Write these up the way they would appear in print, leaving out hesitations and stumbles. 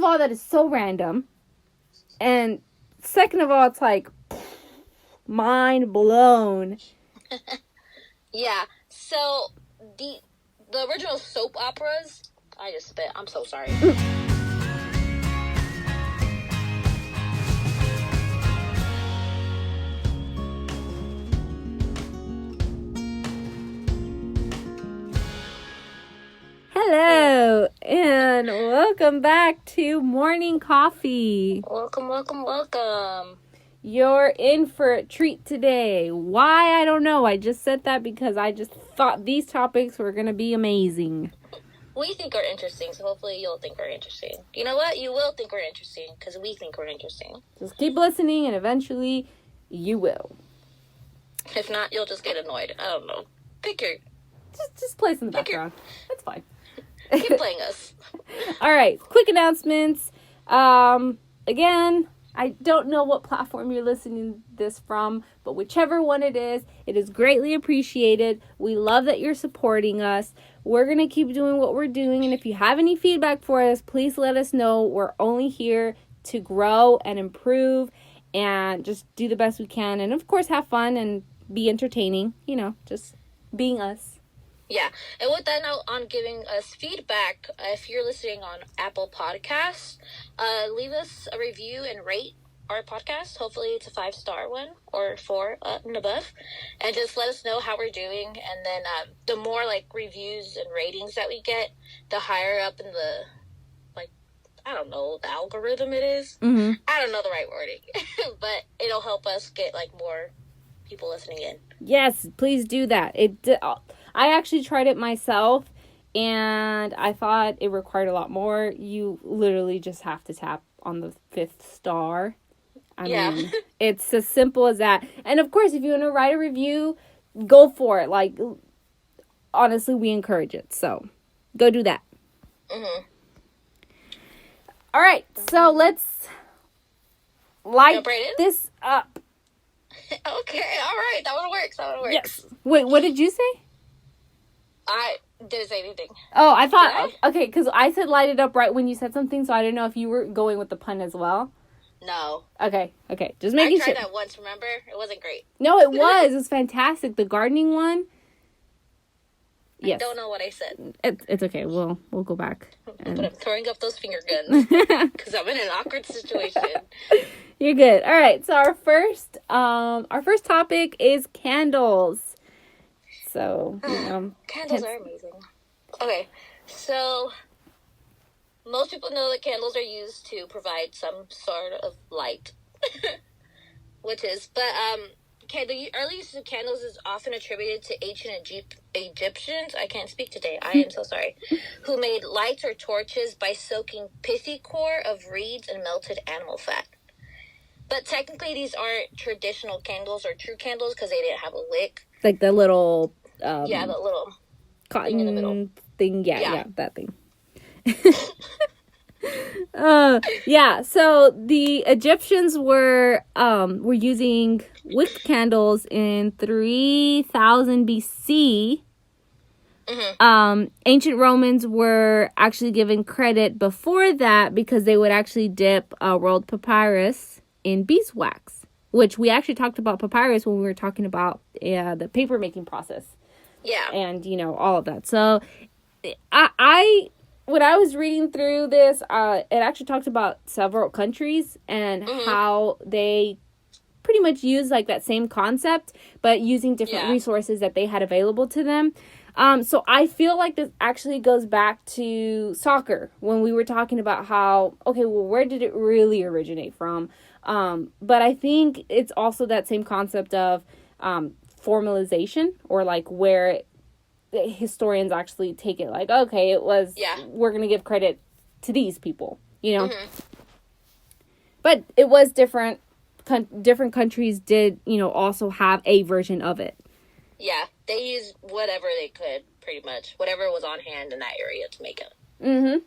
of all, that is so random. And second of all, it's like, mind blown. Yeah. So, the original soap operas... I just spit. I'm so sorry. Hello, and welcome back to Morning Coffee. Welcome. You're in for a treat today. Why? I don't know. I just said that because I just thought these topics were going to be amazing. We think we're interesting, so hopefully you'll think we're interesting. You know what? You will think we're interesting, because we think we're interesting. Just keep listening, and eventually you will. If not, you'll just get annoyed. I don't know. Just play some in the background. That's fine. Keep playing us. All right, quick announcements. Again, I don't know what platform you're listening to this from, but whichever one it is greatly appreciated. We love that you're supporting us. We're going to keep doing what we're doing, and if you have any feedback for us, please let us know. We're only here to grow and improve and just do the best we can, and of course have fun and be entertaining, just being us. Yeah, and with that note on giving us feedback, if you're listening on Apple Podcasts, leave us a review and rate our podcast. Hopefully it's a 5-star one or 4 and above, and just let us know how we're doing. And then the more reviews and ratings that we get, the higher up in the I don't know, the algorithm it is. Mm-hmm. I don't know the right wording, but it'll help us get more people listening in. Yes, please do that. I actually tried it myself, and I thought it required a lot more. You literally just have to tap on the 5th star. I mean, it's as simple as that. And of course, if you want to write a review, go for it. Honestly, we encourage it. So, go do that. Mm-hmm. All right, so let's light this up. Okay, all right. That one works. Yes. Wait, what did you say? I didn't say anything. Oh, I thought... Okay, because I said light it up right when you said something, so I didn't know if you were going with the pun as well. No. Okay. Just making sure. I tried that once, remember? It wasn't great. No, it was. It was fantastic. The gardening one. Yes. I don't know what I said. It's okay. We'll go back. But I'm throwing up those finger guns because I'm in an awkward situation. You're good. All right. So our first topic is candles. So candles are amazing. Okay, so most people know that candles are used to provide some sort of light, the early use of candles is often attributed to ancient Egyptians. I can't speak today. I am so sorry. Who made lights or torches by soaking pithy core of reeds and melted animal fat. But technically, these aren't traditional candles or true candles because they didn't have a wick. Like the little... the little cotton thing in the middle. Thing. Yeah, that thing. So the Egyptians were using wick candles in 3000 BC. Mm-hmm. Ancient Romans were actually given credit before that because they would actually dip rolled papyrus in beeswax, which we actually talked about papyrus when we were talking about the paper making process. Yeah. And, all of that. So when I was reading through this, it actually talked about several countries and how they pretty much use that same concept, but using different resources that they had available to them. So I feel like this actually goes back to soccer when we were talking about how, where did it really originate from? But I think it's also that same concept of formalization, or where historians actually take it it was, we're going to give credit to these people, But it was different. Different countries did, also have a version of it. Yeah, they used whatever they could, pretty much. Whatever was on hand in that area to make it. Mm-hmm.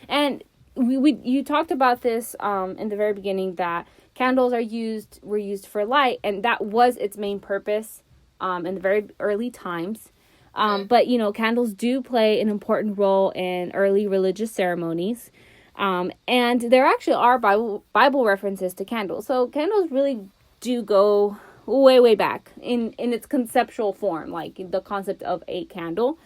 And you talked about this in the very beginning, that candles were used for light, and that was its main purpose in the very early times. But, candles do play an important role in early religious ceremonies. And there actually are Bible references to candles. So candles really do go way, way back in its conceptual form, like the concept of a candle.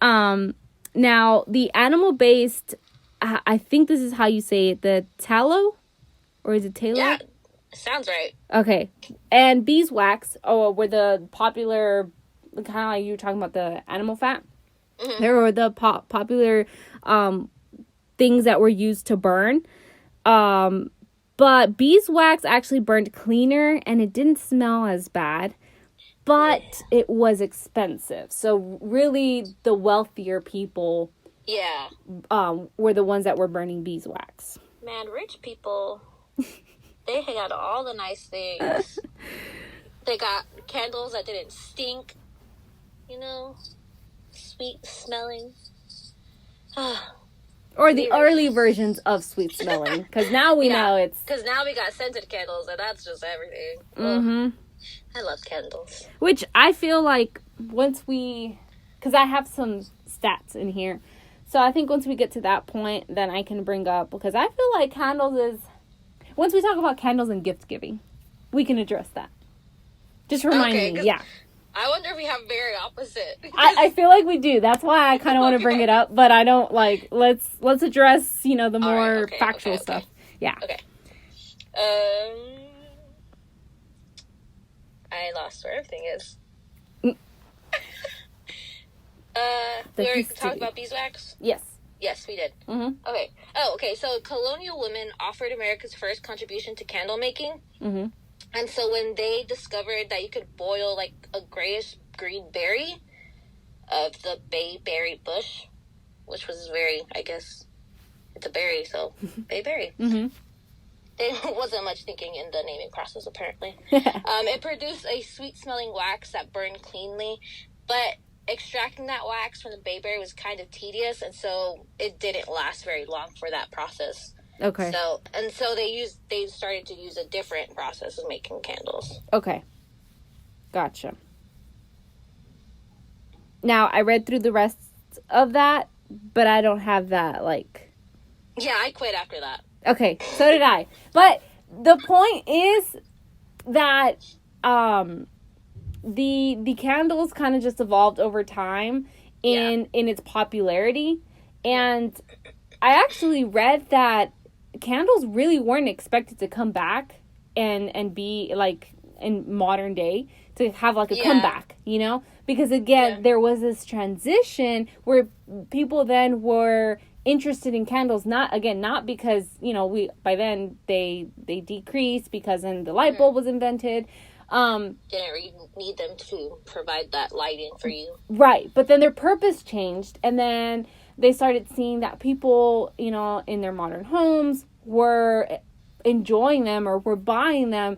Now, the animal-based, I think this is how you say it, the tallow? Or is it tallow? Yeah, sounds right. Okay. And beeswax were the popular, kind of like you were talking about the animal fat. Mm-hmm. They were the popular things that were used to burn. But beeswax actually burned cleaner and it didn't smell as bad. But it was expensive. So really the wealthier people were the ones that were burning beeswax. Man, rich people, they got all the nice things. They got candles that didn't stink. You know, sweet smelling. Or the early versions of sweet smelling. Because now we know it's... Because now we got scented candles and that's just everything. Mm-hmm. I love candles. Which I feel like once we... Because I have some stats in here. So I think once we get to that point, then I can bring up... Because I feel like candles is... Once we talk about candles and gift giving, we can address that. Just remind me, yeah. I wonder if we have very opposite. I feel like we do. That's why I kind of want to bring it up. But I don't like... Let's address, the more factual stuff. Yeah. Okay. I lost where everything is. We already talked about beeswax? Yes. Yes, we did. Mm-hmm. Okay. Oh, okay. So colonial women offered America's first contribution to candle making. Mm-hmm. And so when they discovered that you could boil like a grayish-green berry of the bayberry bush, which was very, I guess, it's a berry, so bayberry. Mm-hmm. There wasn't much thinking in the naming process, apparently. It produced a sweet-smelling wax that burned cleanly, but extracting that wax from the bayberry was kind of tedious, and so it didn't last very long for that process. Okay. So they started to use a different process of making candles. Okay. Gotcha. Now, I read through the rest of that, but I don't have that, like... Yeah, I quit after that. Okay, so did I. But the point is that the candles kind of just evolved over time in its popularity. And I actually read that candles really weren't expected to come back and be like in modern day to have like a comeback, because again there was this transition where people then were interested in candles, not because we by then they decreased because then the light bulb was invented. Didn't really need them to provide that lighting for you, right? But then their purpose changed, and then they started seeing that people, in their modern homes were enjoying them or were buying them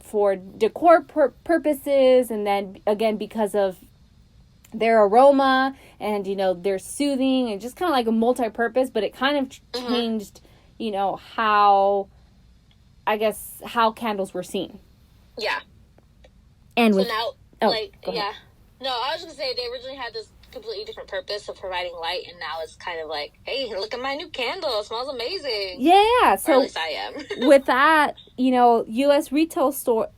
for decor purposes. And then, again, because of their aroma and, they're soothing and just kind of like a multi-purpose. But it kind of changed, how candles were seen. Yeah. And so now, No, I was going to say they originally had this completely different purpose of providing light, and now it's kind of like, hey, look at my new candle, it smells amazing. Yeah, so or at least I am. With that, U.S. retail sales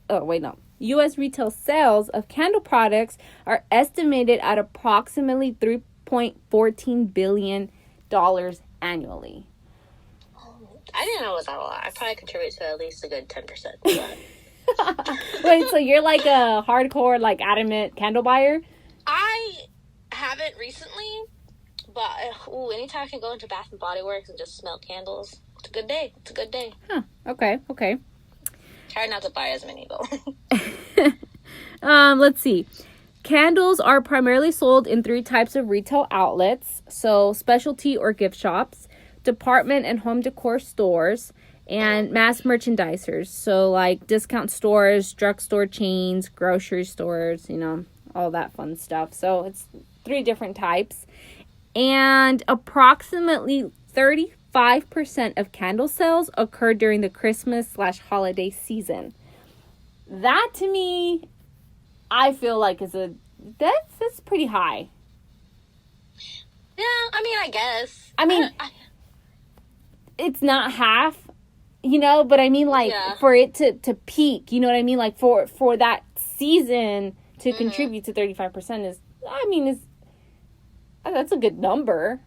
of candle products are estimated at approximately $3.14 billion annually. I didn't know it was that a lot. I probably contribute to at least a good 10%. Wait, so you're like a hardcore, like adamant candle buyer? I haven't recently, but anytime I can go into Bath and Body Works and just smell candles, it's a good day. Huh. Okay. Try not to buy as many though. Let's see. Candles are primarily sold in 3 types of retail outlets. So specialty or gift shops, department and home decor stores, and mass merchandisers. So like discount stores, drugstore chains, grocery stores, all that fun stuff. So it's 3 different types. And approximately 35% of candle sales occur during the Christmas/holiday season. That to me, I feel like that's pretty high. Yeah, I mean, I guess. it's not half, you know, but I mean, like, for it to peak, you know what I mean? Like, for that season to contribute to 35% is, I mean, that's a good number.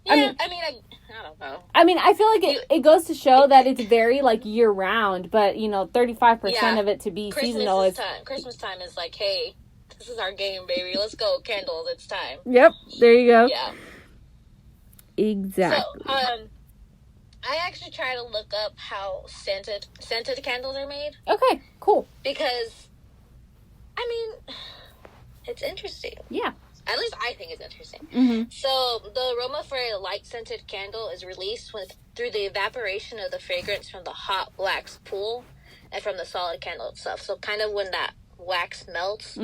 Yeah, I mean, I don't know. I mean, I feel like it goes to show that it's very, like, year-round, but, you know, 35% of it to be seasonal is... Christmas time is like, hey, this is our game, baby. Let's go, candles, it's time. Yep, there you go. Yeah. Exactly. So, I actually try to look up how scented candles are made. Okay, cool. Because, I mean, it's interesting. Yeah. At least I think it's interesting. Mm-hmm. So, the aroma for a light-scented candle is released through the evaporation of the fragrance from the hot wax pool and from the solid candle itself. So, kind of when that wax melts,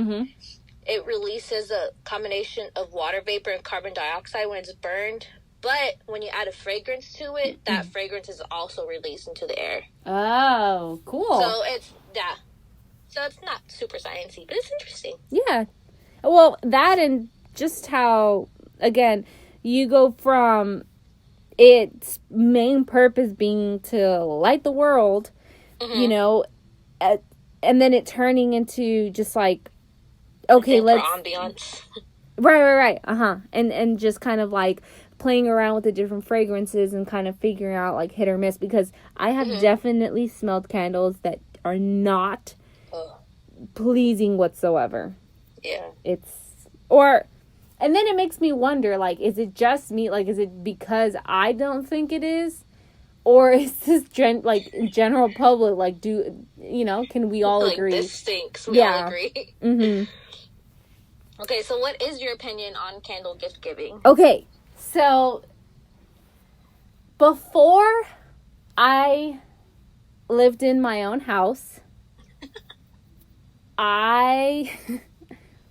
it releases a combination of water vapor and carbon dioxide when it's burned. But when you add a fragrance to it, that fragrance is also released into the air. Oh, cool. So, it's not super sciencey, but it's interesting. Yeah. Well, that and just how, again, you go from its main purpose being to light the world, you know, and then it turning into just like, okay, let's... ambiance. Right. And just kind of like playing around with the different fragrances and kind of figuring out like hit or miss, because I have definitely smelled candles that are not pleasing whatsoever. Yeah. And then it makes me wonder, like, is it just me? Like, is it because I don't think it is? Or is this, general public, like, can we all agree? This stinks. We all agree. Mm-hmm. Okay, so what is your opinion on candle gift giving? Okay, so before I lived in my own house, I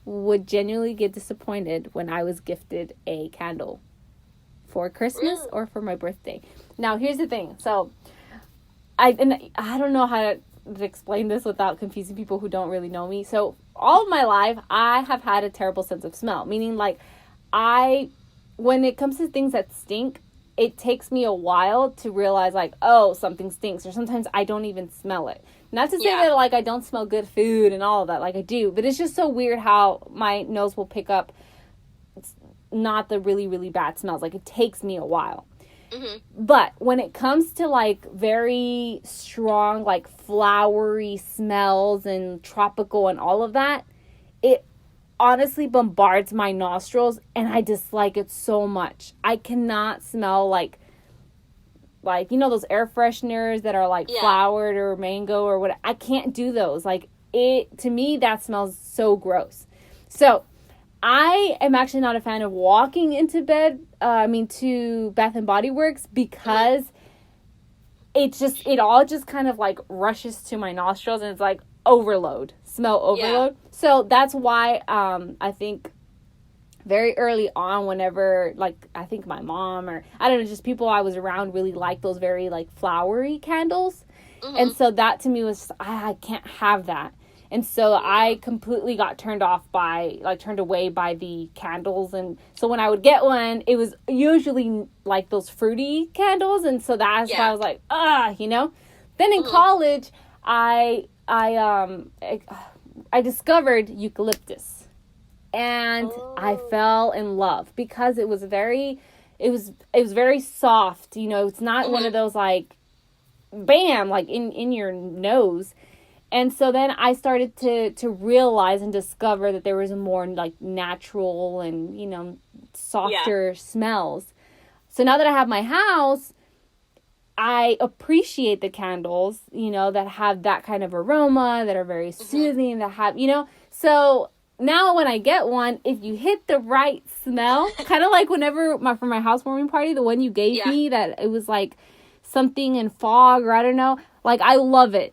would genuinely get disappointed when I was gifted a candle for Christmas or for my birthday. Now, here's the thing. So, I don't know how to explain this without confusing people who don't really know me. So, all of my life, I have had a terrible sense of smell. Meaning, like, when it comes to things that stink, it takes me a while to realize, like, oh, something stinks. Or sometimes I don't even smell it. Not to say that, like, I don't smell good food and all of that. Like, I do. But it's just so weird how my nose will pick up not the really, really bad smells. Like, it takes me a while. But when it comes to, like, very strong, like, flowery smells and tropical and all of that, it honestly bombards my nostrils, and I dislike it so much. I cannot smell, like, you know, those air fresheners that are, like, flowered or mango or what. I can't do those. Like, to me, that smells so gross. So, I am actually not a fan of walking to Bath and Body Works, because it all just kind of, like, rushes to my nostrils, and it's, like, smell overload. So, that's why, I think very early on, whenever, like, I think my mom or, I don't know, just people I was around really liked those very, like, flowery candles. And so that to me was just, I can't have that. And so I completely got turned away by the candles. And so when I would get one, it was usually, like, those fruity candles. And so that's why I was like, you know. Then in college, I discovered eucalyptus. And I fell in love because it was very soft. You know, it's not one of those, like, bam, like in your nose. And so then I started to realize and discover that there was a more, like, natural and, you know, softer smells. So now that I have my house, I appreciate the candles, you know, that have that kind of aroma, that are very soothing, that have, you know, so now when I get one, if you hit the right smell, kind of like whenever for my housewarming party, the one you gave me, that it was like something in fog, or I don't know, like, I love it.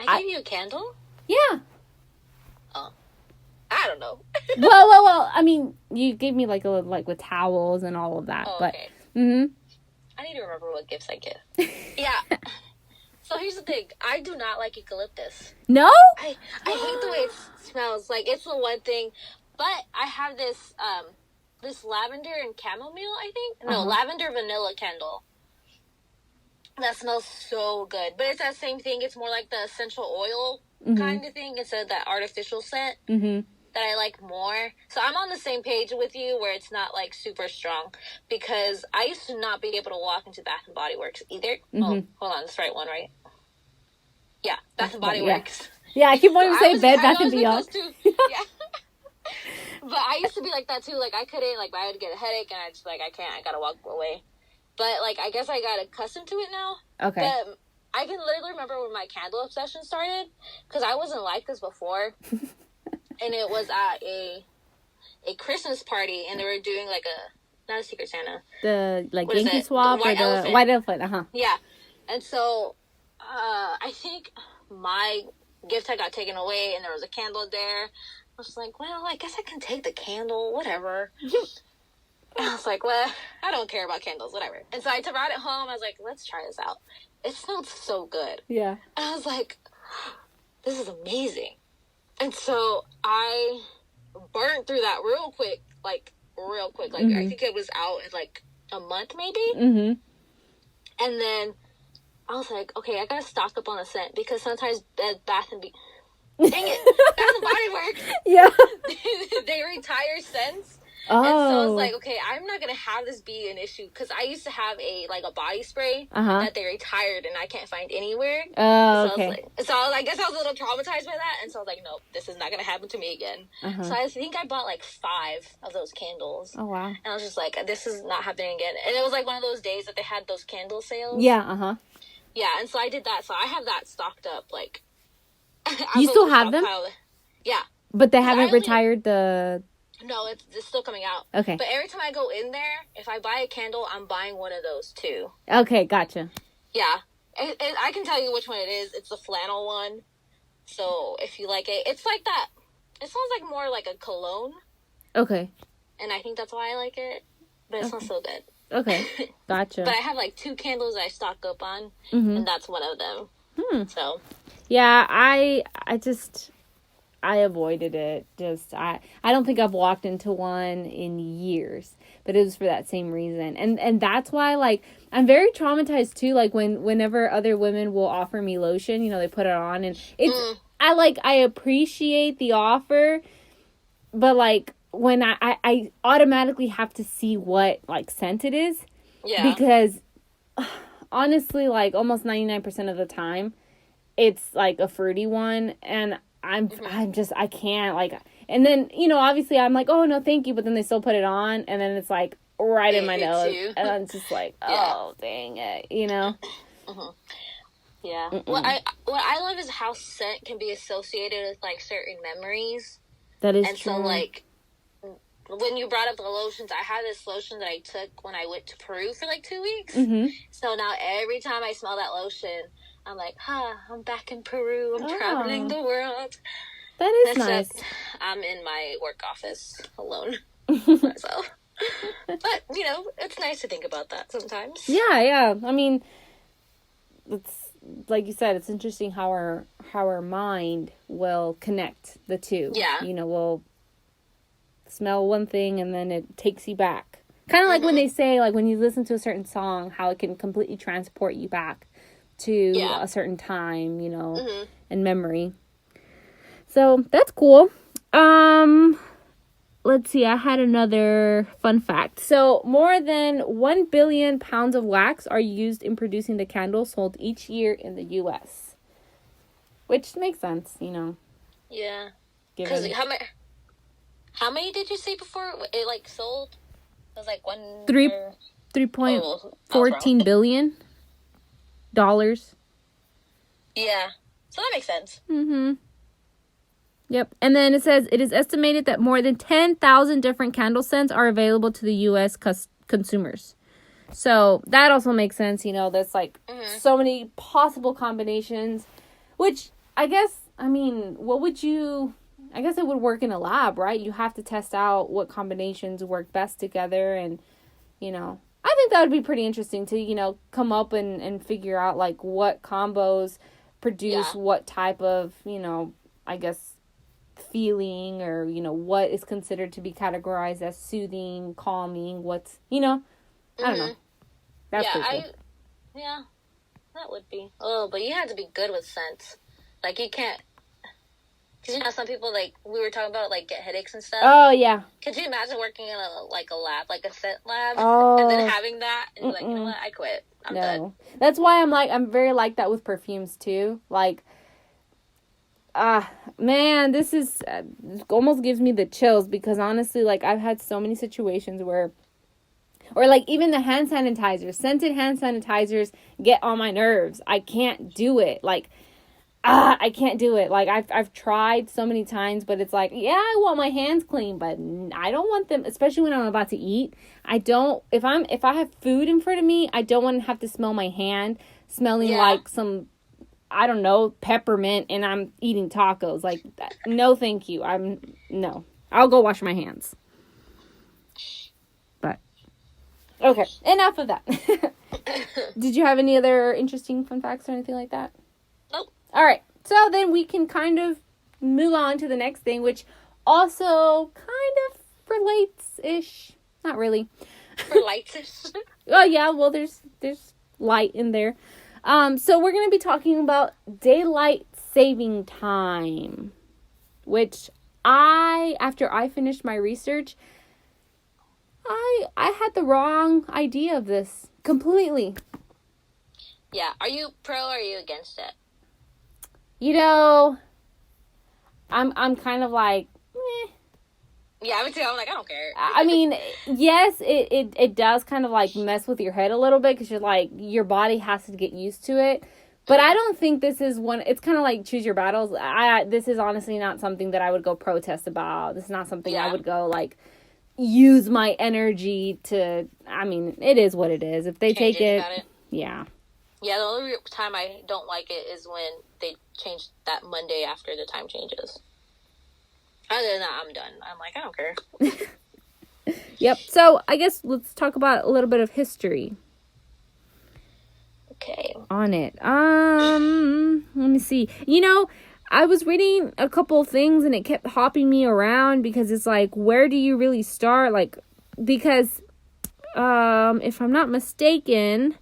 I gave you a candle? Yeah. Oh. I don't know. well, I mean, you gave me like with towels and all of that, okay. But I need to remember what gifts I give. Yeah. So here's the thing. I do not like eucalyptus. No? I hate the way it smells. Like, it's the one thing. But I have this lavender and chamomile, I think. No, lavender vanilla candle. That smells so good. But it's that same thing. It's more like the essential oil kind of thing instead of that artificial scent that I like more. So I'm on the same page with you where it's not like super strong, because I used to not be able to walk into Bath and Body Works either. Oh, hold on. That's the right one, right? Yeah, Bath and Body Works. Yeah, I keep wanting to say Bed Bath and Beyond. Yeah. But I used to be like that too. Like I couldn't, like I would get a headache and I just like, I can't, I gotta walk away. But like, I guess I got accustomed to it now. Okay. But I can literally remember when my candle obsession started, because I wasn't like this before. And it was at a Christmas party, and they were doing like not a Secret Santa. The like Yankee Swap or the White Elephant, Yeah. And so, I think my gift had got taken away, and there was a candle there. I was like, well, I guess I can take the candle, whatever. And I was like, well, I don't care about candles, whatever. And so I brought it home. I was like, let's try this out. It smelled so good. Yeah. And I was like, this is amazing. And so I burned through that real quick. Like, I think it was out in like a month maybe. And then I was like, okay, I gotta stock up on the scent, because sometimes Bath and Body Works. Yeah. They retire scents. Oh. And so I was like, okay, I'm not going to have this be an issue, because I used to have a body spray that they retired and I can't find anywhere. Oh, okay. I guess I was a little traumatized by that. And so I was like, nope, this is not going to happen to me again. So I think I bought like 5 of those candles. Oh, wow. And I was just like, this is not happening again. And it was like one of those days that they had those candle sales. Yeah, Yeah, and so I did that. So I have that stocked up. Like, you still have them? Yeah. But they haven't retired the... No, it's still coming out. Okay. But every time I go in there, if I buy a candle, I'm buying one of those too. Okay, gotcha. Yeah. And I can tell you which one it is. It's the flannel one. So if you like it, it's like that. It smells like more like a cologne. Okay. And I think that's why I like it. But it smells so good. Okay. Gotcha. But I have like 2 candles that I stock up on. And that's one of them. So. Yeah, I avoided it. I don't think I've walked into one in years, but it was for that same reason. And that's why, like, I'm very traumatized too. Like whenever other women will offer me lotion, you know, they put it on, and it's, I appreciate the offer, but like when I automatically have to see what like scent it is. Yeah. Because honestly, like almost 99% of the time it's like a fruity one, and I'm just, I can't, like, and then, you know, obviously I'm like, oh, no, thank you, but then they still put it on, and then it's, like, right in my nose, and I'm just like, oh, dang it, you know? Yeah. What I love is how scent can be associated with, like, certain memories. That is true. And so, like, when you brought up the lotions, I had this lotion that I took when I went to Peru for, like, 2 weeks. So now every time I smell that lotion, I'm like, I'm back in Peru. I'm traveling the world. That is nice. I'm in my work office alone myself. But, you know, it's nice to think about that sometimes. Yeah. I mean, it's like you said, it's interesting how our mind will connect the two. Yeah. You know, we'll smell one thing and then it takes you back. Kind of like when they say, like, when you listen to a certain song, how it can completely transport you back to a certain time, you know, and memory. So that's cool. Let's see. I had another fun fact. So more than 1 billion pounds of wax are used in producing the candles sold each year in the U.S., which makes sense, you know. Yeah. Because how many did you say before it like sold? It was like 3.14 billion dollars. Yeah, so that makes sense. Yep. And then it says it is estimated that more than 10,000 different candle scents are available to the U.S. consumers. So that also makes sense. You know, there's like so many possible combinations, which I guess, I mean, I guess it would work in a lab, right? You have to test out what combinations work best together. And, you know, I think that would be pretty interesting to, you know, come up and figure out like what combos produce what type of, you know, I guess feeling, or, you know, what is considered to be categorized as soothing, calming, what's, you know, I don't know. That's cool. That would be. Oh, but you have to be good with scents. Like, you can't. Because you know, some people, like, we were talking about, like, get headaches and stuff. Oh, yeah. Could you imagine working in a lab, like a scent lab, Oh. and then having that, and you're like, you know what, I quit. I'm done. That's why I'm very like that with perfumes, too. Like, man, this is, almost gives me the chills, because honestly, like, I've had so many situations where, or like even the hand sanitizers, scented hand sanitizers get on my nerves. I can't do it. Like, I can't do it. Like, I've tried so many times, but it's like, yeah, I want my hands clean, but I don't want them, especially when I'm about to eat. I don't, if I have food in front of me, I don't want to have to smell my hand smelling like some, I don't know, peppermint, and I'm eating tacos. Like, no, thank you. No. I'll go wash my hands. But, okay, enough of that. Did you have any other interesting fun facts or anything like that? Nope. All right, so then we can kind of move on to the next thing, which also kind of relates-ish. Not really. Relates-ish? Oh, yeah, well, there's light in there. So we're going to be talking about daylight saving time, which after I finished my research, I had the wrong idea of this completely. Yeah, are you pro or are you against it? You know, I'm kind of like, eh. Yeah, me too. I'm like, I don't care. I mean, yes, it does kind of like mess with your head a little bit, because you're like, your body has to get used to it. But I don't think this is one. It's kind of like choose your battles. This is honestly not something that I would go protest about. This is not something I would go like use my energy to. I mean, it is what it is. If they take it, yeah. Yeah, the only time I don't like it is when they change that Monday after the time changes. Other than that, I'm done. I'm like, I don't care. Yep. So I guess let's talk about a little bit of history. Okay. On it. Let me see. You know, I was reading a couple of things and it kept hopping me around, because it's like, where do you really start? Like, because, if I'm not mistaken,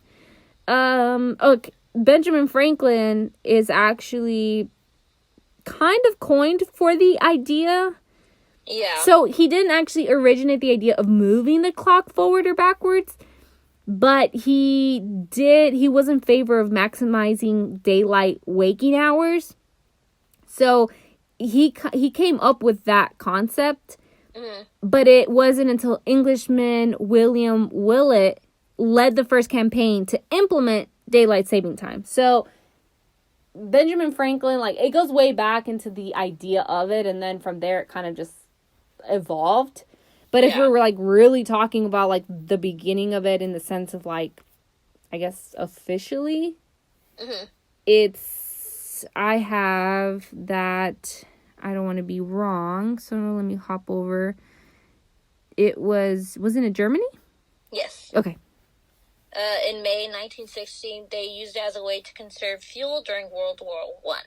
Benjamin Franklin is actually kind of coined for the idea. Yeah. So he didn't actually originate the idea of moving the clock forward or backwards, but he was in favor of maximizing daylight waking hours. So he came up with that concept, but it wasn't until Englishman William Willett led the first campaign to implement daylight saving time. So Benjamin Franklin, like, it goes way back into the idea of it, and then from there it kind of just evolved. But if we were like really talking about like the beginning of it in the sense of like, I guess officially, I have that, I don't want to be wrong, so let me hop over. Wasn't it Germany? Yes. Okay. In May 1916, they used it as a way to conserve fuel during World War I.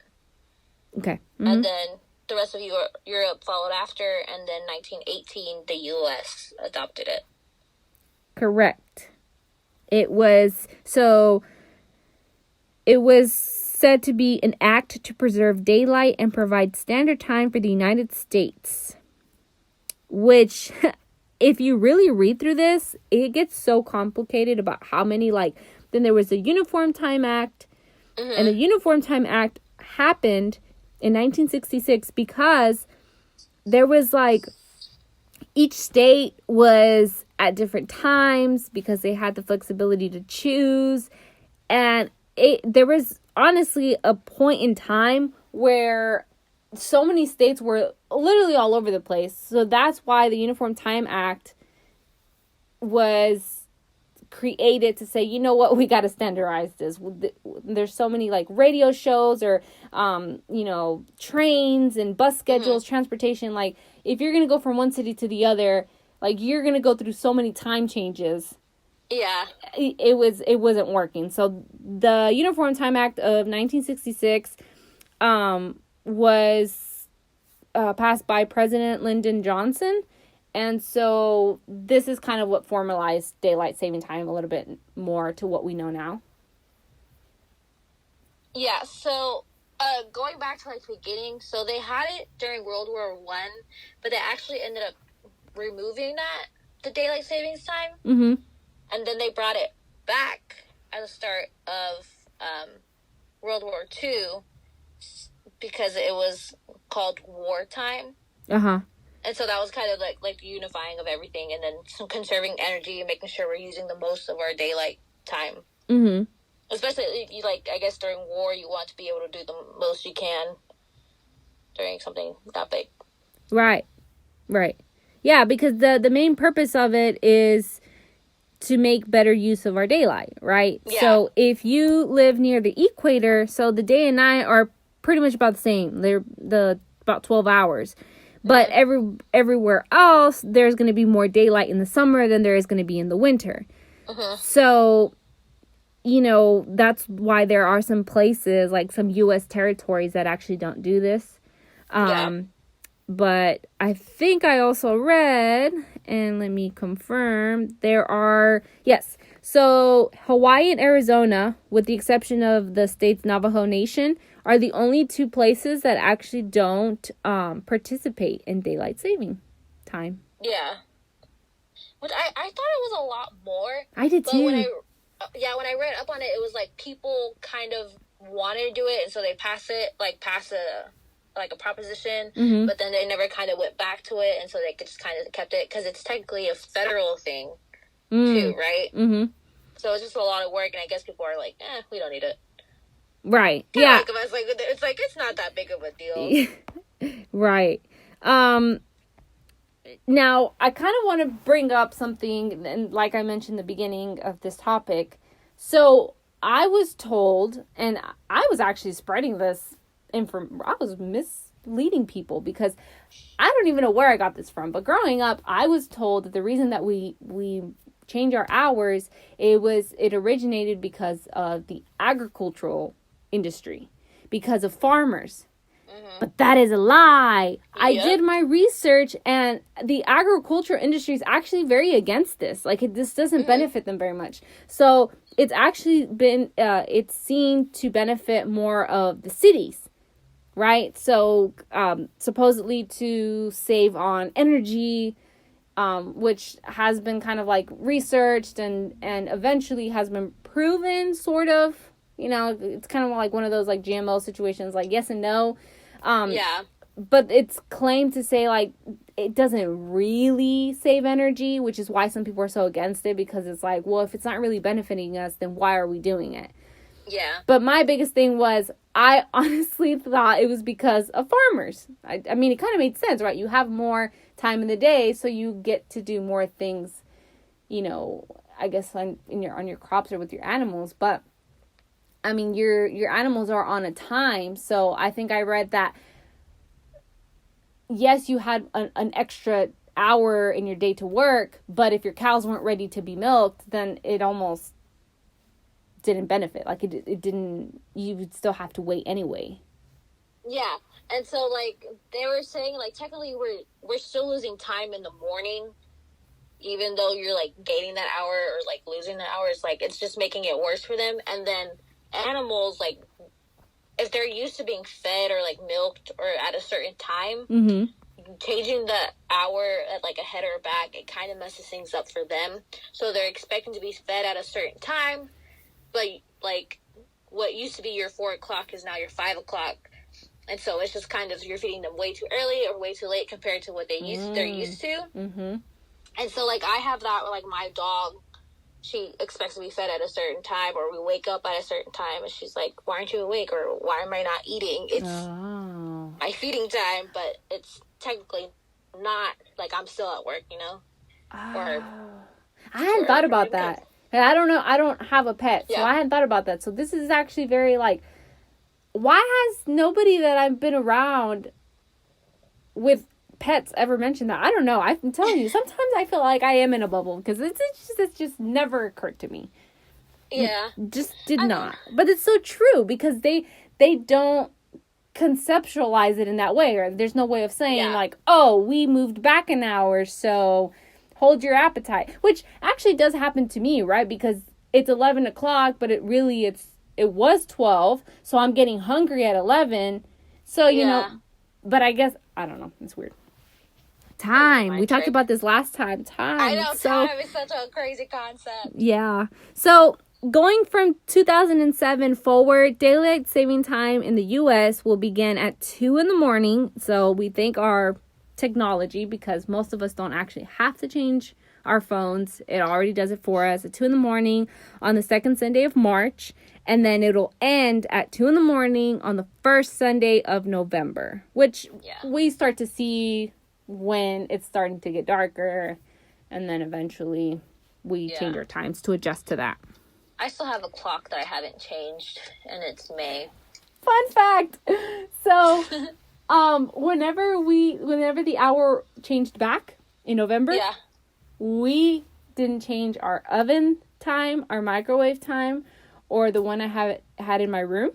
Okay. And then the rest of Europe followed after, and then 1918, the U.S. adopted it. Correct. It was said to be an act to preserve daylight and provide standard time for the United States, which, if you really read through this, it gets so complicated about how many, like, then there was the Uniform Time Act, and the Uniform Time Act happened in 1966 because there was, like, each state was at different times because they had the flexibility to choose, and there was honestly a point in time where so many states were literally all over the place. So that's why the Uniform Time Act was created to say, you know what, we got to standardize this. There's so many like radio shows or, trains and bus schedules, transportation. Like, if you're going to go from one city to the other, like, you're going to go through so many time changes. Yeah. It wasn't working. So the Uniform Time Act of 1966 was passed by President Lyndon Johnson. And so this is kind of what formalized daylight saving time a little bit more to what we know now. Yeah, so going back to like the beginning, so they had it during World War One, but they actually ended up removing the daylight savings time, and then they brought it back at the start of World War Two because it was called wartime. And so that was kind of like the unifying of everything, and then some conserving energy and making sure we're using the most of our daylight time. Especially, I guess during war, you want to be able to do the most you can during something that big. Right. Yeah, because the main purpose of it is to make better use of our daylight, right? Yeah. So if you live near the equator, so the day and night are pretty much about the same. They're about 12 hours. But everywhere else, there's going to be more daylight in the summer than there is going to be in the winter. So, that's why there are some places, like some U.S. territories that actually don't do this. But I think I also read, and let me confirm, there are, so Hawaii and Arizona, with the exception of the state's Navajo Nation, are the only two places that actually don't participate in daylight saving time. Yeah. Which I thought it was a lot more. I did too. When I read up on it, it was like people kind of wanted to do it, and so they pass a proposition, but then they never kind of went back to it, and so they just kind of kept it because it's technically a federal thing too, right? So it's just a lot of work, and I guess people are like, we don't need it. Right. Kinda like it's like it's not that big of a deal. Right. Now, I kind of want to bring up something, and like I mentioned at the beginning of this topic. So I was told, and I was actually spreading this I was misleading people because I don't even know where I got this from. But growing up, I was told that the reason that we change our hours, it originated because of the agricultural industry, because of farmers. But that is a lie. I did my research, and the agriculture industry is actually very against this. Like, this doesn't benefit them very much. So it's actually been, it's seen to benefit more of the cities, right? So supposedly to save on energy, which has been kind of like researched and eventually has been proven, sort of. It's kind of like one of those like GMO situations, like yes and no. But it's claimed to say like it doesn't really save energy, which is why some people are so against it, because it's like, well, if it's not really benefiting us, then why are we doing it? Yeah. But my biggest thing was, I honestly thought it was because of farmers. I mean, it kind of made sense, right? You have more time in the day, so you get to do more things, I guess on your crops or with your animals. But I mean, your animals are on a time, so I think I read that, yes, you had an extra hour in your day to work, but if your cows weren't ready to be milked, then it almost didn't benefit. Like, it didn't, you would still have to wait anyway. Yeah, and so, like, they were saying, like, technically we're still losing time in the morning, even though you're, like, gaining that hour or, like, losing that hour. It's, like, it's just making it worse for them, and then animals, like, if they're used to being fed or like milked or at a certain time, changing the hour at like a head or a back, it kind of messes things up for them. So they're expecting to be fed at a certain time, but like what used to be your 4 o'clock is now your 5 o'clock, and so it's just kind of, you're feeding them way too early or way too late compared to what they're used to. And so like I have that with like my dog. She expects to be fed at a certain time, or we wake up at a certain time, and she's like, why aren't you awake, or why am I not eating? It's my feeding time, but it's technically not, like, I'm still at work, Or I hadn't thought about that. And I don't know, I don't have a pet, so I hadn't thought about that. So this is actually very, like, why has nobody that I've been around with pets ever mentioned that? I don't know. I'm telling you, sometimes I feel like I am in a bubble, because it's just never occurred to me. Yeah. It just did not. But it's so true, because they don't conceptualize it in that way, or there's no way of saying like, oh, we moved back an hour, so hold your appetite, which actually does happen to me, right? Because it's 11 o'clock, but it's it was 12, so I'm getting hungry at 11. So, you know, but I guess, I don't know. It's weird. Time. We talked about this last time. Time. I know, time is such a crazy concept. Yeah. So, going from 2007 forward, daylight saving time in the U.S. will begin at 2 in the morning. So, we thank our technology because most of us don't actually have to change our phones. It already does it for us at 2 in the morning on the second Sunday of March. And then it'll end at 2 in the morning on the first Sunday of November, which we start to see when it's starting to get darker. And then eventually we change our times to adjust to that. I still have a clock that I haven't changed, and it's May. Fun fact. So, whenever the hour changed back in November, we didn't change our oven time, our microwave time, or the one I had in my room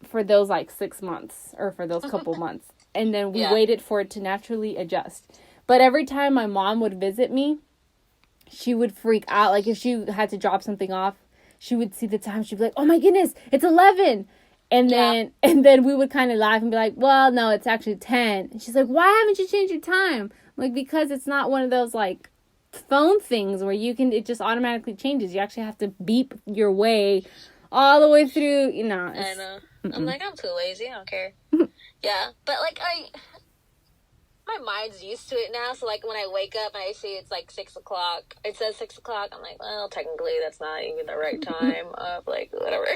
for those 6 months, or for those couple months. And then we waited for it to naturally adjust. But every time my mom would visit me, she would freak out. Like, if she had to drop something off, she would see the time. She'd be like, oh my goodness, it's 11. And then we would kind of laugh and be like, well, no, it's actually 10. And she's like, why haven't you changed your time? I'm like, because it's not one of those phone things where it just automatically changes. You actually have to beep your way all the way through, I know. I'm like, I'm too lazy. I don't care. Yeah. But, my mind's used to it now. So, when I wake up and I see it's 6 o'clock, it says 6 o'clock. I'm like, well, technically that's not even the right time. Whatever.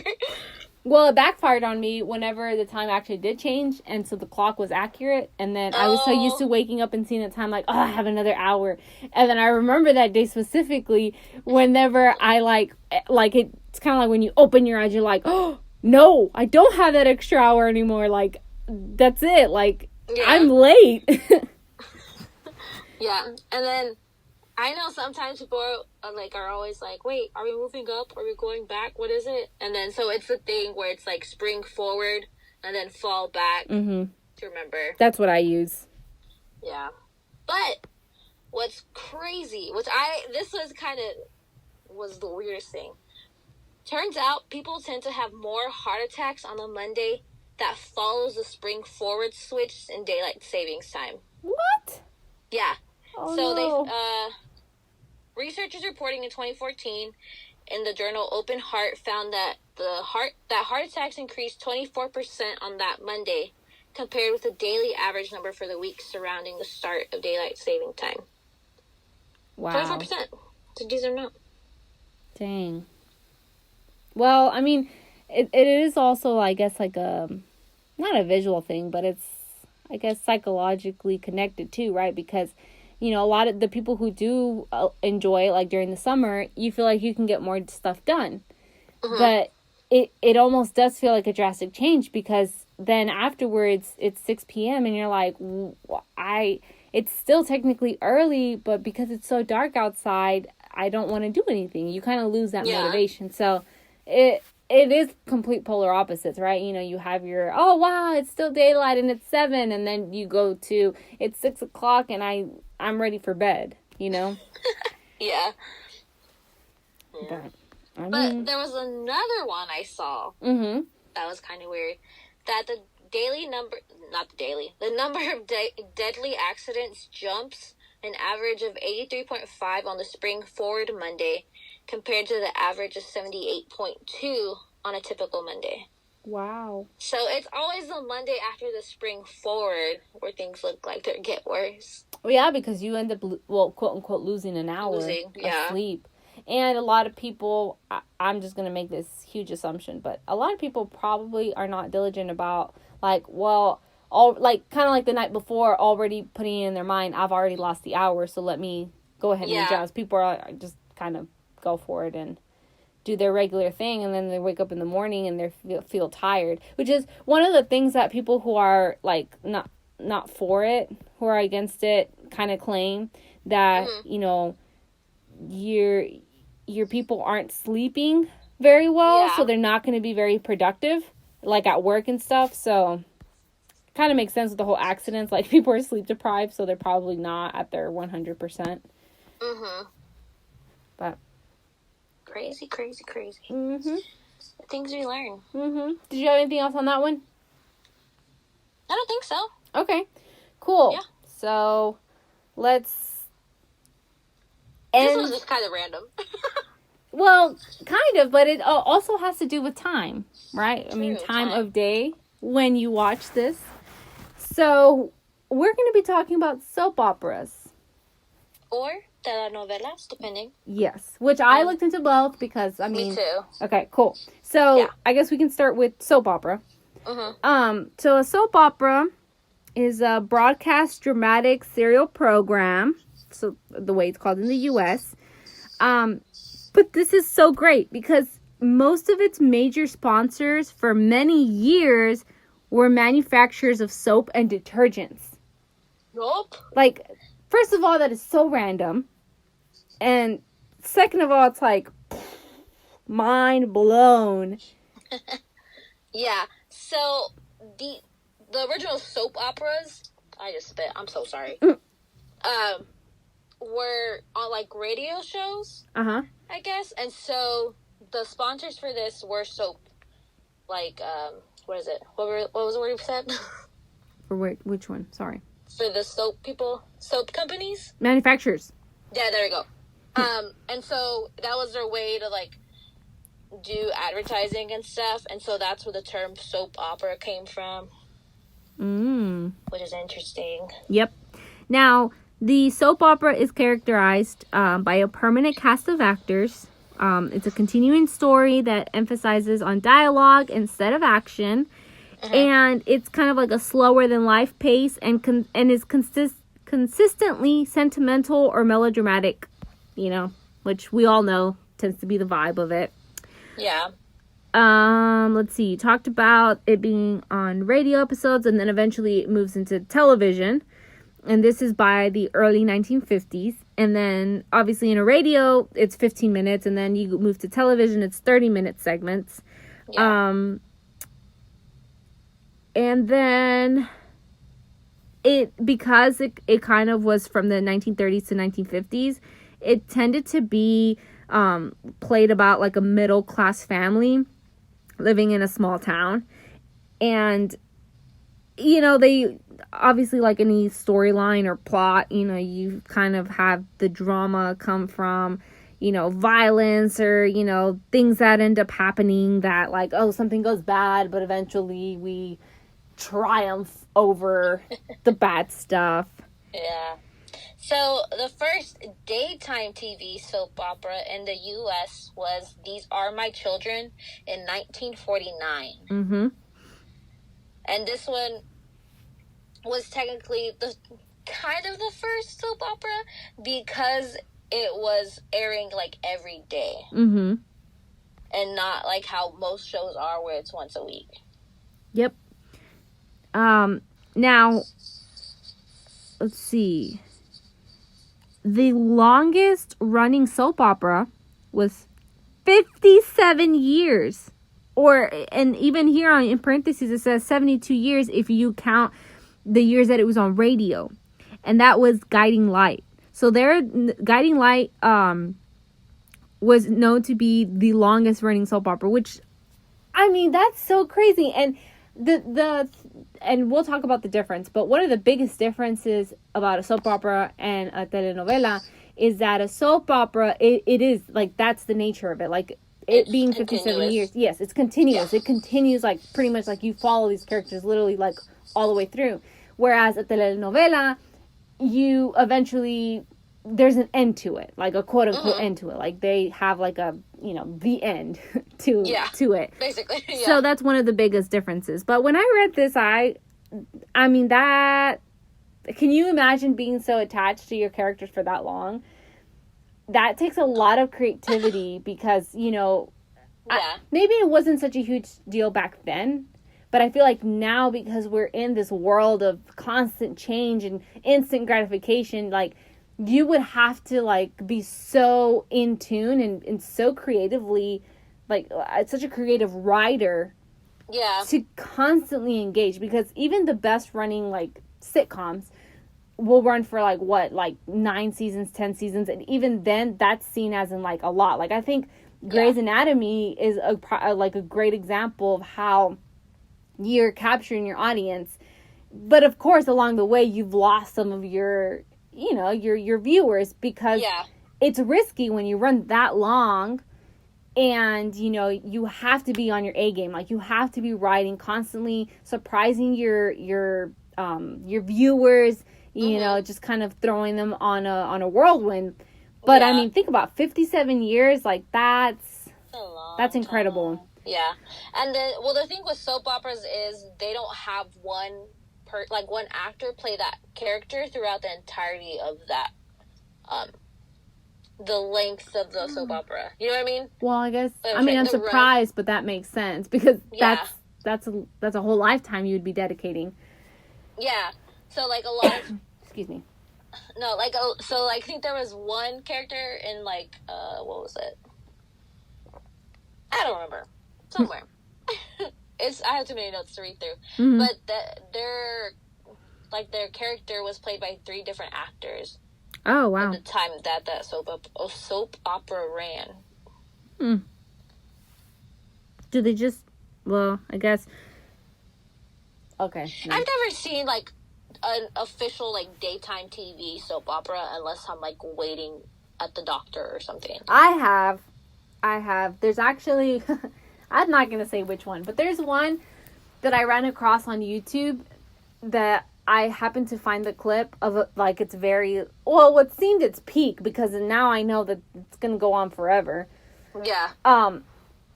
Well, it backfired on me whenever the time actually did change. And so the clock was accurate. And then I was so used to waking up and seeing the time, I have another hour. And then I remember that day specifically whenever I, it's kind of like when you open your eyes, you're like, oh, no, I don't have that extra hour anymore. That's it. I'm late. Yeah. And then I know sometimes people are always like, wait, are we moving up? Are we going back? What is it? And then so it's the thing where it's spring forward and then fall back to remember. That's what I use. Yeah. But what's crazy, this was the weirdest thing. Turns out people tend to have more heart attacks on the Monday that follows the spring forward switch in daylight savings time. What? Yeah. Oh, so no. Researchers reporting in 2014 in the journal Open Heart found that heart attacks increased 24% on that Monday compared with the daily average number for the week surrounding the start of daylight saving time. Wow. 24%. Did you know? Dang. Well, I mean, it is also, I guess, not a visual thing, but it's, I guess, psychologically connected too, right? Because, a lot of the people who do enjoy it, during the summer, you feel like you can get more stuff done. But it almost does feel like a drastic change because then afterwards it's 6 p.m. and you're like, it's still technically early, but because it's so dark outside, I don't want to do anything. You kind of lose that motivation. So it is complete polar opposites, right? You have your, oh, wow, it's still daylight and it's 7. And then you go to, it's 6 o'clock and I'm ready for bed, Yeah. But there was another one I saw that was kind of weird. That the number of deadly accidents jumps an average of 83.5 on the spring forward Monday compared to the average of 78.2 on a typical Monday. Wow. So it's always the Monday after the spring forward where things look like they get worse. Well, yeah, because you end up, quote unquote, losing an hour of sleep. And a lot of people, I'm just going to make this huge assumption, but a lot of people probably are not diligent about, kind of like the night before, already putting in their mind, I've already lost the hour, so let me go ahead and adjust. People are just kind of go for it and do their regular thing, and then they wake up in the morning and they feel tired, which is one of the things that people who are not for it, who are against it, kind of claim that your people aren't sleeping very well, so they're not going to be very productive, at work and stuff. So kind of makes sense with the whole accidents. People are sleep deprived, so they're probably not at their 100%. But crazy. things we learn. Mm-hmm. Did you have anything else on that one? I don't think so. Okay. Cool. Yeah. So, let's This was just kind of random. Well, kind of, but it also has to do with time, right? True, I mean, time of day when you watch this. So, we're going to be talking about soap operas. Or telenovelas, depending. Yes, which I looked into both because, I mean... Me too. Okay, cool. So, I guess we can start with soap opera. So a soap opera is a broadcast dramatic serial program. So, the way it's called in the U.S. But this is so great because most of its major sponsors for many years were manufacturers of soap and detergents. Nope. Like, first of all, that is so random. And second of all, it's like, mind blown. Yeah. So, the original soap operas, I just spit, I'm so sorry, were on, like, radio shows, I guess. And so, the sponsors for this were soap, like, what is it? What was the word you said? For which one? Sorry. For the soap companies? Manufacturers. Yeah, there we go. And so, that was their way to, like, do advertising and stuff, and so that's where the term soap opera came from. Which is interesting. Yep. Now, the soap opera is characterized by a permanent cast of actors. It's a continuing story that emphasizes on dialogue instead of action, and it's kind of like a slower than life pace, and is consistently sentimental or melodramatic, which we all know tends to be the vibe of it. Yeah. Let's see. You talked about it being on radio episodes, and then eventually it moves into television. And this is by the early 1950s. And then, obviously, in a radio, it's 15 minutes. And then you move to television, it's 30-minute segments. Yeah. And then, because it kind of was from the 1930s to 1950s, it tended to be played about like a middle class family living in a small town, and they obviously, like any storyline or plot, you kind of have the drama come from violence or things that end up happening that, like, oh, something goes bad, but eventually we triumph over the bad stuff. Yeah. So, the first daytime TV soap opera in the U.S. was These Are My Children in 1949. And this one was technically the first soap opera because it was airing, like, every day. And not like how most shows are where it's once a week. Yep. Now, let's see. The longest running soap opera was 57 years. And even here in parentheses, it says 72 years if you count the years that it was on radio. And that was Guiding Light. So Guiding Light was known to be the longest running soap opera, which, I mean, that's so crazy. And and we'll talk about the difference, but one of the biggest differences about a soap opera and a telenovela is that a soap opera, it is, like, that's the nature of it. Like, it being 57 years. Yes, it's continuous. Yeah. It continues, like, pretty much, like, you follow these characters literally, like, all the way through. Whereas a telenovela, you eventually, there's an end to it. Like, a quote-unquote end to it. Like, they have, like, a, the end to it. Basically, yeah. So that's one of the biggest differences. But when I read this, I mean, that... Can you imagine being so attached to your characters for that long? That takes a lot of creativity because, maybe it wasn't such a huge deal back then. But I feel like now, because we're in this world of constant change and instant gratification, like, you would have to, like, be so in tune and so creatively, like, such a creative writer. Yeah. To constantly engage. Because even the best running, like, sitcoms will run for, like 9 seasons, 10 seasons. And even then, that's seen as in, like, a lot. Like, I think Grey's Anatomy is a great example of how you're capturing your audience. But of course, along the way, you've lost some of your, your viewers, because it's risky when you run that long, and, you have to be on your A game. Like, you have to be writing constantly, surprising your viewers, just kind of throwing them on a whirlwind. But I mean, think about 57 years, like that's incredible. Time. Yeah. And then, the thing with soap operas is they don't have one actor play that character throughout the entirety of that, the length of the soap opera. You know what I mean? Well, I guess, I'm surprised, but that makes sense, because that's a whole lifetime you would be dedicating. Yeah. So, like, a lot of... Excuse me. No, like, so, like, I think there was one character in, like, what was it? I don't remember. Somewhere. I have too many notes to read through. Mm-hmm. But their character was played by 3 different actors. Oh, wow. At the time that soap opera ran. Hmm. Do they just... Well, I guess... Okay. No. I've never seen, like, an official, like, daytime TV soap opera unless I'm, like, waiting at the doctor or something. I have. There's actually... I'm not going to say which one, but there's one that I ran across on YouTube that I happened to find the clip of, like, it's very... Well, what seemed its peak, because now I know that it's going to go on forever. Yeah.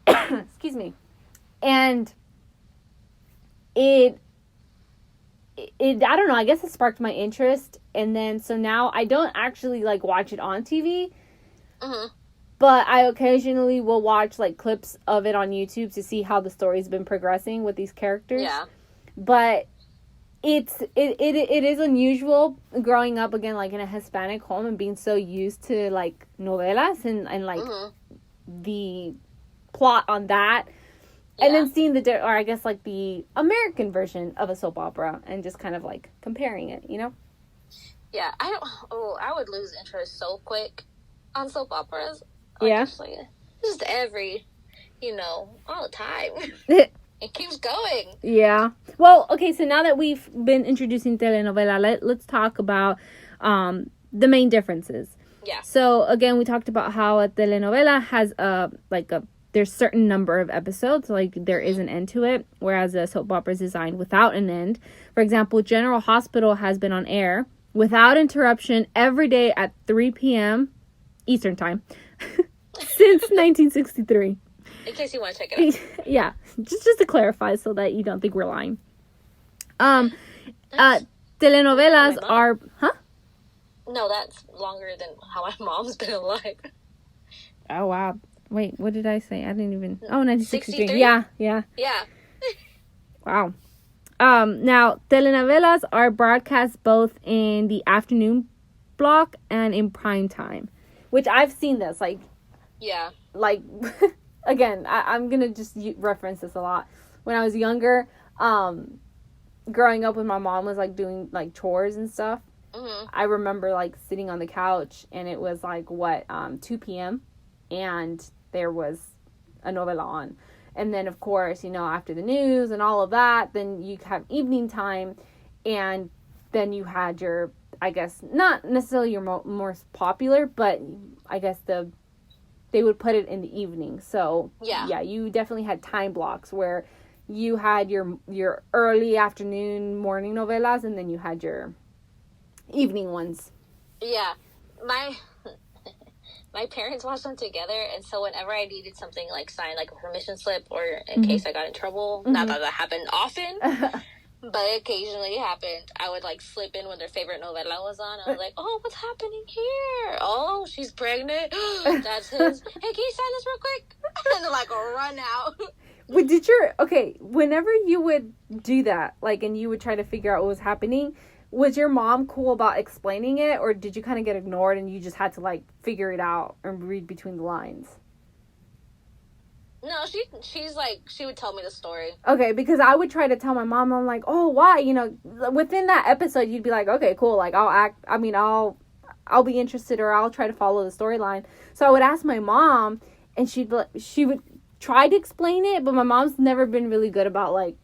Excuse me. And it I don't know, I guess it sparked my interest, and then so now I don't actually, like, watch it on TV. Mm-hmm. But I occasionally will watch, like, clips of it on YouTube to see how the story's been progressing with these characters. Yeah. But it is unusual growing up, again, like, in a Hispanic home and being so used to, like, novelas and like, the plot on that. Yeah. And then seeing the American version of a soap opera and just kind of, like, comparing it, Yeah. I would lose interest so quick on soap operas. Yeah. Just every, all the time. It keeps going. Yeah. Well, okay, so now that we've been introducing telenovela, let's talk about the main differences. Yeah. So, again, we talked about how a telenovela has there's certain number of episodes, like there is an end to it, whereas a soap opera is designed without an end. For example, General Hospital has been on air without interruption every day at 3 p.m. Eastern Time since 1963. In case you want to check it out. Yeah, just to clarify so that you don't think we're lying. Telenovelas are... Huh? No, that's longer than how my mom's been alive. Oh, wow. Wait, what did I say? I didn't even... Oh, 1963. 63? Yeah. Yeah. Wow. Now, telenovelas are broadcast both in the afternoon block and in prime time, which I've seen this, like... Yeah. Like, again, I'm going to just reference this a lot. When I was younger, growing up when my mom was, like, doing, like, chores and stuff, I remember, like, sitting on the couch, and it was, like, 2 p.m., and there was a novela on. And then, of course, after the news and all of that, then you have evening time, and then you had your, I guess, not necessarily your most popular, but I guess they would put it in the evening. So, yeah, you definitely had time blocks where you had your early afternoon, morning novelas, and then you had your evening ones. Yeah. My parents watched them together, and so whenever I needed something, like, signed, like, a permission slip, or in case I got in trouble, not that happened often, but occasionally happened, I would, like, slip in when their favorite novela was on. I was like, oh, what's happening here? Oh, she's pregnant. That's his. Hey, can you sign this real quick? And then, like, run out. Whenever you would do that, like, and you would try to figure out what was happening, was your mom cool about explaining it, or did you kind of get ignored and you just had to, like, figure it out and read between the lines? No, she's like, she would tell me the story. Okay, because I would try to tell my mom, I'm like, oh, why? Within that episode, you'd be like, okay, cool, like, I'll be interested, or I'll try to follow the storyline. So I would ask my mom, and she would try to explain it, but my mom's never been really good about, like,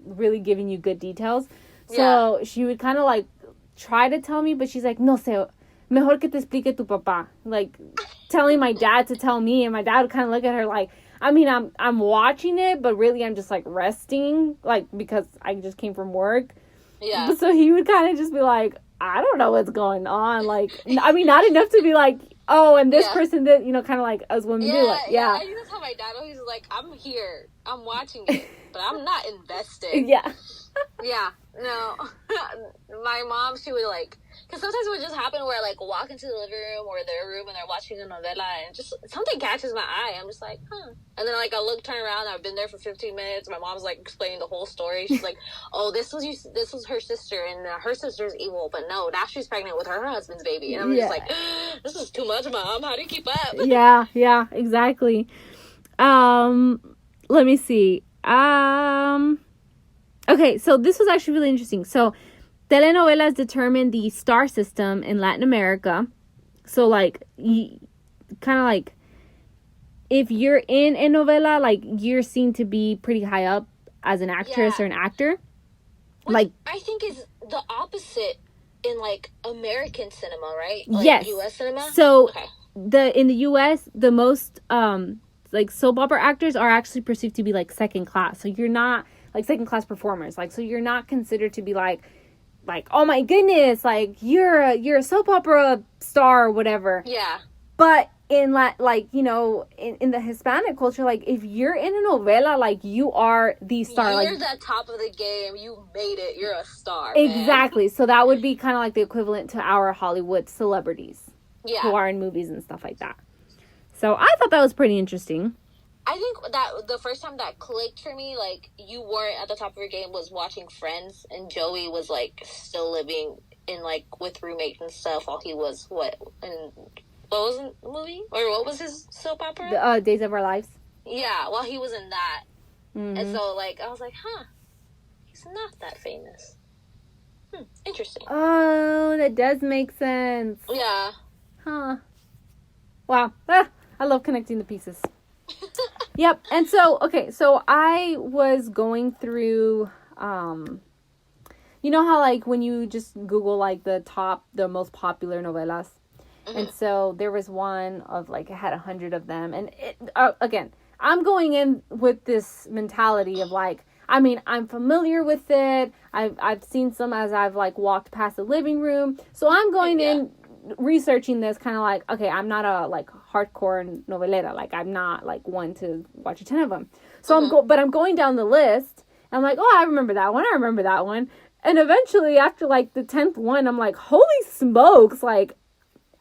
really giving you good details. So she would kind of, like, try to tell me, but she's like, no sé, mejor que te explique tu papá. Like, telling my dad to tell me, and my dad would kind of look at her like, I mean, I'm watching it, but really I'm just, like, resting, like, because I just came from work. Yeah. But so he would kind of just be like, I don't know what's going on. Like, I mean, not enough to be like, oh, and this person did, you know, kind of like us women do. Like, I think that's how my dad always is like, I'm here, I'm watching it, but I'm not invested. Yeah. Yeah, no. My mom, she would, like, because sometimes it would just happen where I, like, walk into the living room or their room and they're watching a novela and just something catches my eye. I'm just like, huh. And then, like, I turn around, I've been there for 15 minutes. My mom's, like, explaining the whole story. She's like, oh, this was her sister, and her sister's evil, but no, now she's pregnant with her husband's baby. And I'm just like, this is too much, Mom. How do you keep up? Yeah, exactly. Let me see. Okay, so this was actually really interesting. So, telenovelas determine the star system in Latin America. So, like, kind of like, if you're in a novela, like, you're seen to be pretty high up as an actress or an actor. Which like, I think is the opposite in, like, American cinema, right? Like, yes. U.S. cinema? So, in the U.S., the most, like, soap opera actors are actually perceived to be, like, second class. So, you're not... like, second-class performers. Like, so you're not considered to be, like, oh, my goodness, like, you're a soap opera star or whatever. Yeah. But in, like, you know, in the Hispanic culture, like, if you're in a novela, like, you are the star. You're like, the top of the game. You made it. You're a star, exactly. Man. So that would be kind of like the equivalent to our Hollywood celebrities. Yeah. Who are in movies and stuff like that. So I thought that was pretty interesting. I think that the first time that clicked for me, like, you weren't at the top of your game, was watching Friends, and Joey was, like, still living in, like, with roommates and stuff while he was, what was the movie? Or what was his soap opera? Days of Our Lives. Yeah, while he was in that. Mm-hmm. And so, like, I was like, he's not that famous. Interesting. Oh, that does make sense. Yeah. Huh. Wow. I love connecting the pieces. Yep. And so, okay, so I was going through, you know how, like, when you just Google, like, the most popular novelas? Mm-hmm. And so there was one of, like, it had 100 of them. And, again, I'm going in with this mentality of, like, I mean, I'm familiar with it. I've seen some as I've, like, walked past the living room. So I'm going in researching this kind of like, okay, I'm not a, like, hardcore novelera. Like, I'm not, like, one to watch a ton of them. So I'm going down the list. And I'm like, oh, I remember that one. I remember that one. And eventually, after, like, the 10th one, I'm like, holy smokes. Like,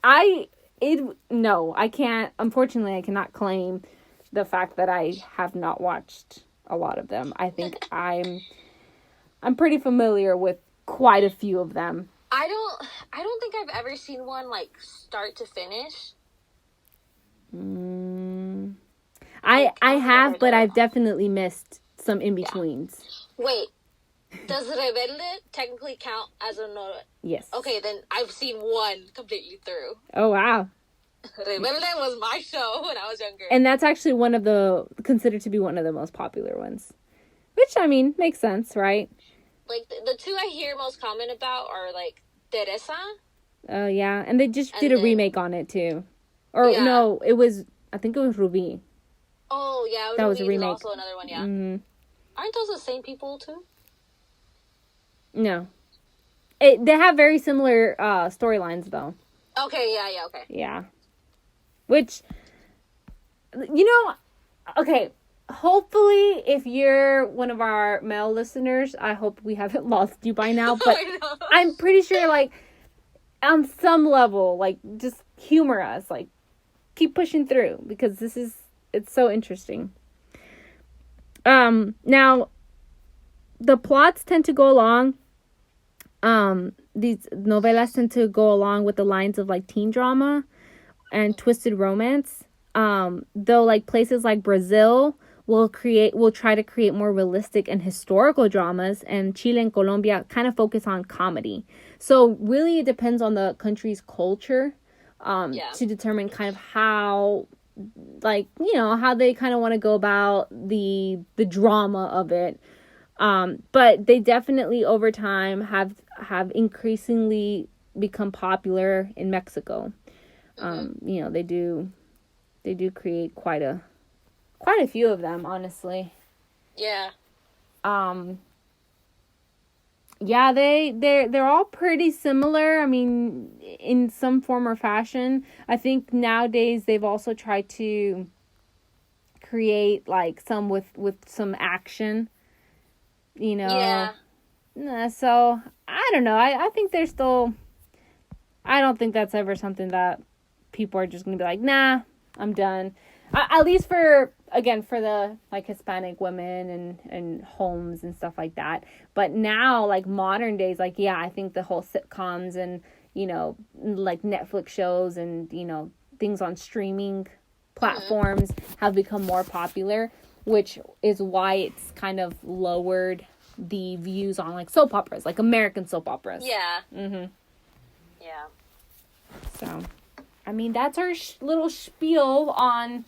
I can't, unfortunately, I cannot claim the fact that I have not watched a lot of them. I think I'm pretty familiar with quite a few of them. I don't think I've ever seen one, like, start to finish. I have, but I've definitely missed some in-betweens. Yeah. Wait, does Rebelde technically count as a novela? Yes. Okay, then I've seen one completely through. Oh, wow. Rebelde was my show when I was younger. And that's actually considered to be one of the most popular ones. Which, I mean, makes sense, right? Like, the two I hear most common about are, like, Teresa. Oh, yeah. And they just did a remake on it, too. Or, no, I think it was Ruby. Oh, yeah. That was a remake. Also another one, yeah. Mm-hmm. Aren't those the same people, too? No. They have very similar storylines, though. Okay, yeah, okay. Yeah. Which, you know, okay, hopefully if you're one of our male listeners, I hope we haven't lost you by now, but I'm pretty sure, like, on some level, like, just humor us, like, keep pushing through, because it's so interesting. Now, the plots tend to go along, these novelas tend to go along with the lines of, like, teen drama and twisted romance. Though, like, places like Brazil will try to create more realistic and historical dramas, and Chile and Colombia kind of focus on comedy. So really it depends on the country's culture to determine kind of how like, how they kind of want to go about the drama of it. But they definitely over time have increasingly become popular in Mexico. They do create quite a few of them, honestly. Yeah. Yeah, they're all pretty similar. I mean, in some form or fashion. I think nowadays they've also tried to create like some with some action. Yeah. So I don't know. I think they're still. I don't think that's ever something that people are just gonna be like, nah, I'm done. At least for the like Hispanic women and homes and stuff like that. But now, like modern days, like, yeah, I think the whole sitcoms and, like Netflix shows and, things on streaming platforms have become more popular, which is why it's kind of lowered the views on like soap operas, like American soap operas. Yeah. Mm-hmm. Yeah. So, I mean, that's our little spiel on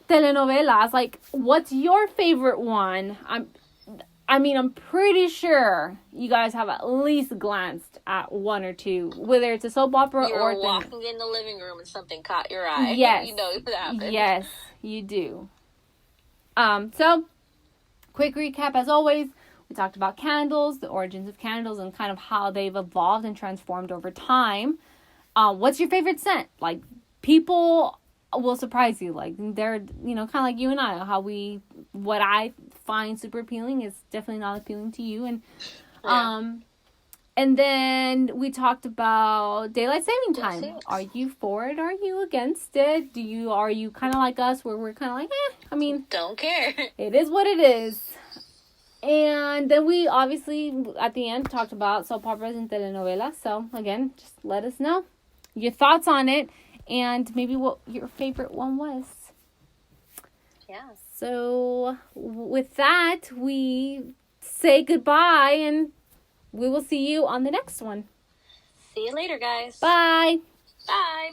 telenovelas. Like, what's your favorite one? I'm pretty sure you guys have at least glanced at one or two, whether it's a soap opera You're or walking in the living room and something caught your eye. Yes. You know what happened. Yes, you do. So, quick recap as always. We talked about candles, the origins of candles, and kind of how they've evolved and transformed over time. What's your favorite scent? Like, people will surprise you. Like, they're, kind of like you and I, what I find super appealing is definitely not appealing to you. And, and then we talked about daylight saving time. Yes. Are you for it? Are you against it? Are you kind of like us where we're kind of like, don't care. It is what it is. And then we obviously, at the end, talked about soap operas and telenovelas. So, again, just let us know your thoughts on it and maybe what your favorite one was. Yeah. So, with that, we say goodbye and we will see you on the next one. See you later, guys. Bye. Bye.